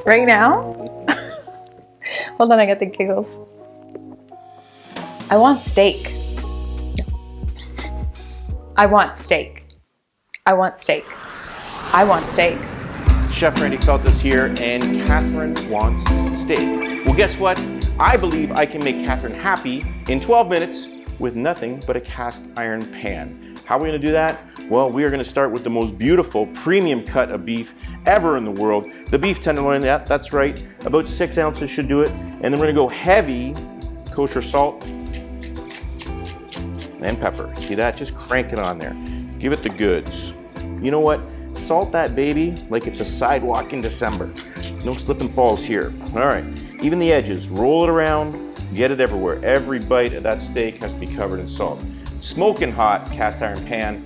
Right now? Hold on, I got the giggles. I want steak. I want steak. I want steak. I want steak. Chef Randy Feltus here, and Catherine wants steak. Well, guess what? I believe I can make Catherine happy in 12 minutes with nothing but a cast iron pan. How are we gonna do that? Well, we are gonna start with the most beautiful premium cut of beef ever in the world. The beef tenderloin, yeah, that's right. About 6 ounces should do it. And then we're gonna go heavy kosher salt and pepper. See that? Just crank it on there. Give it the goods. You know what? Salt that baby like it's a sidewalk in December. No slip and falls here. All right, even the edges, roll it around, get it everywhere. Every bite of that steak has to be covered in salt. Smoking hot cast iron pan.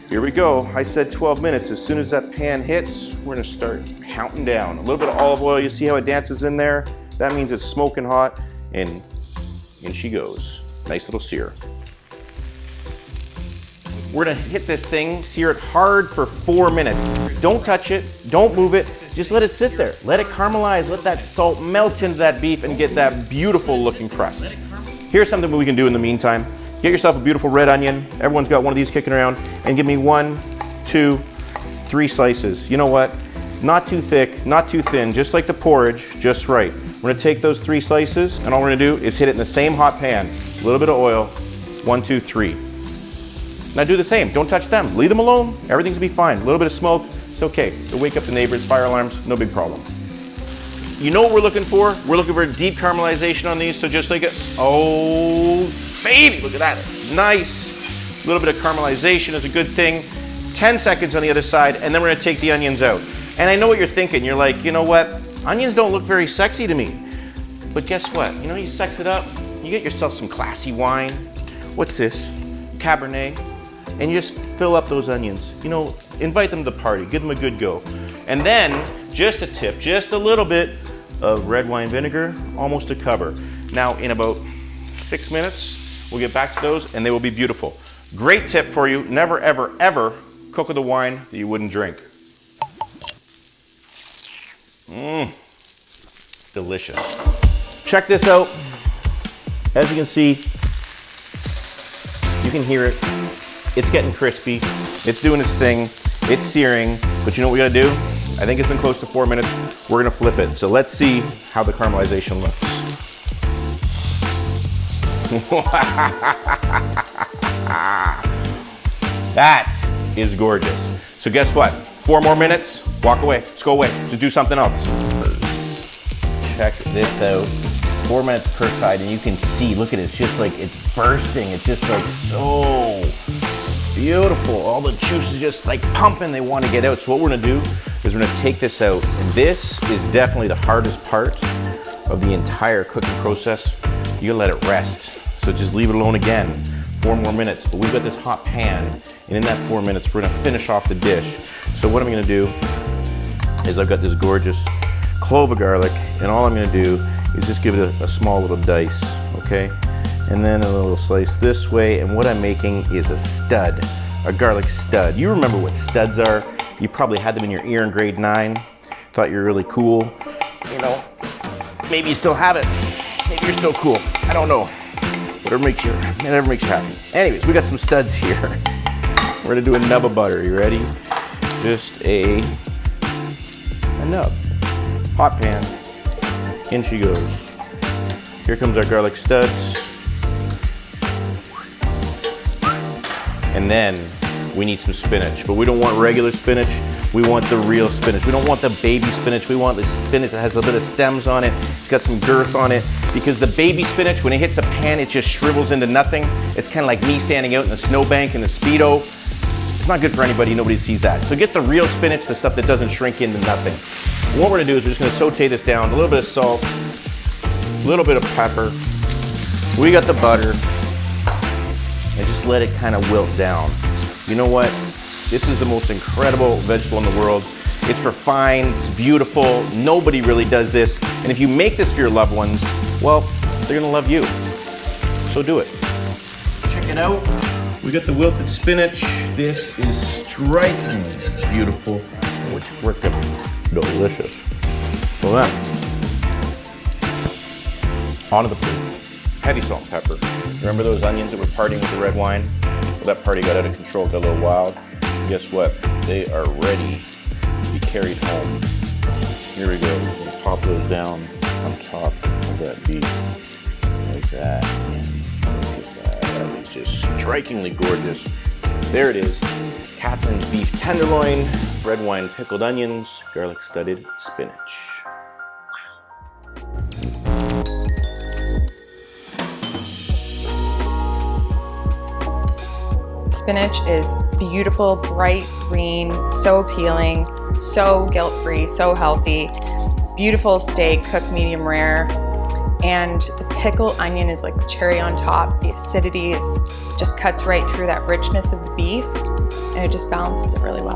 Here we go. I said 12 minutes. As soon as that pan hits, we're gonna start counting down. A little bit of olive oil, you see how it dances in there? That means it's smoking hot, and in she goes. Nice little sear. We're gonna hit this thing, sear it hard for 4 minutes. Don't touch it, don't move it, just let it sit there. Let it caramelize, let that salt melt into that beef and get that beautiful looking crust. Here's something we can do in the meantime. Get yourself a beautiful red onion. Everyone's got one of these kicking around, and give me 1, 2, 3 slices. You know what? Not too thick, not too thin, just like the porridge, just right. We're gonna take those 3 slices, and all we're gonna do is hit it in the same hot pan. A little bit of oil, 1, 2, 3. Now do the same, don't touch them. Leave them alone, everything's gonna be fine. A little bit of smoke, it's okay. It'll wake up the neighbors, fire alarms, no big problem. You know what we're looking for? We're looking for a deep caramelization on these, so just like oh baby, look at that, it's nice. A little bit of caramelization is a good thing. 10 seconds on the other side, and then we're gonna take the onions out. And I know what you're thinking, you're like, you know what? Onions don't look very sexy to me. But guess what? You know, you sex it up, you get yourself some classy wine. What's this? Cabernet. And you just fill up those onions. You know, invite them to the party, give them a good go. And then, just a tip, just a little bit of red wine vinegar, almost to cover. Now, in about 6 minutes, we'll get back to those and they will be beautiful. Great tip for you, never, ever, ever cook with a wine that you wouldn't drink. Delicious. Check this out. As you can see, you can hear it. It's getting crispy. It's doing its thing. It's searing. But you know what we gotta do? I think it's been close to 4 minutes. We're gonna flip it. So let's see how the caramelization looks. That is gorgeous. So guess what? 4 more minutes, walk away. Let's go away. Just do something else. Check this out. 4 minutes per side, and you can see, look at it, it's just like, it's bursting. It's just like so beautiful. All the juice is just like pumping, they want to get out. So what we're gonna do is we're gonna take this out, and this is definitely the hardest part of the entire cooking process. You gotta let it rest. So just leave it alone again. 4 more minutes, but we've got this hot pan, and in that 4 minutes, we're gonna finish off the dish. So what I'm gonna do is I've got this gorgeous clove of garlic, and all I'm gonna do is just give it a small little dice, okay? And then a little slice this way, and what I'm making is a stud, a garlic stud. You remember what studs are? You probably had them in your ear in grade 9, thought you were really cool. You know, maybe you still have it. Maybe you're still cool, I don't know. Whatever makes you happy. Anyways, we got some studs here. We're gonna do a nub of butter, you ready? Just a nub. Hot pan, in she goes. Here comes our garlic studs. And then we need some spinach, but we don't want regular spinach. We want the real spinach. We don't want the baby spinach. We want the spinach that has a bit of stems on it. It's got some girth on it, because the baby spinach, when it hits a pan, it just shrivels into nothing. It's kind of like me standing out in a snowbank in a Speedo. It's not good for anybody, nobody sees that. So get the real spinach, the stuff that doesn't shrink into nothing. And what we're gonna do is we're just gonna saute this down, a little bit of salt, a little bit of pepper. We got the butter, and just let it kind of wilt down. You know what? This is the most incredible vegetable in the world. It's refined, it's beautiful, nobody really does this. And if you make this for your loved ones, well, they're gonna love you. So do it. Check it out. We got the wilted spinach. This is strikingly beautiful. was freaking delicious. So then, on to the food. Heavy salt and pepper. Remember those onions that were partying with the red wine? Well, that party got out of control, got a little wild. Guess what? They are ready to be carried home. Here we go. We'll pop those down on top of that beef. Like that. And look at that. That is just strikingly gorgeous. There it is. Katherine's beef tenderloin, red wine pickled onions, garlic studded spinach. Spinach is beautiful, bright green, so appealing, so guilt-free, so healthy. Beautiful steak, cooked medium rare. And the pickled onion is like the cherry on top. The acidity just cuts right through that richness of the beef, and it just balances it really well.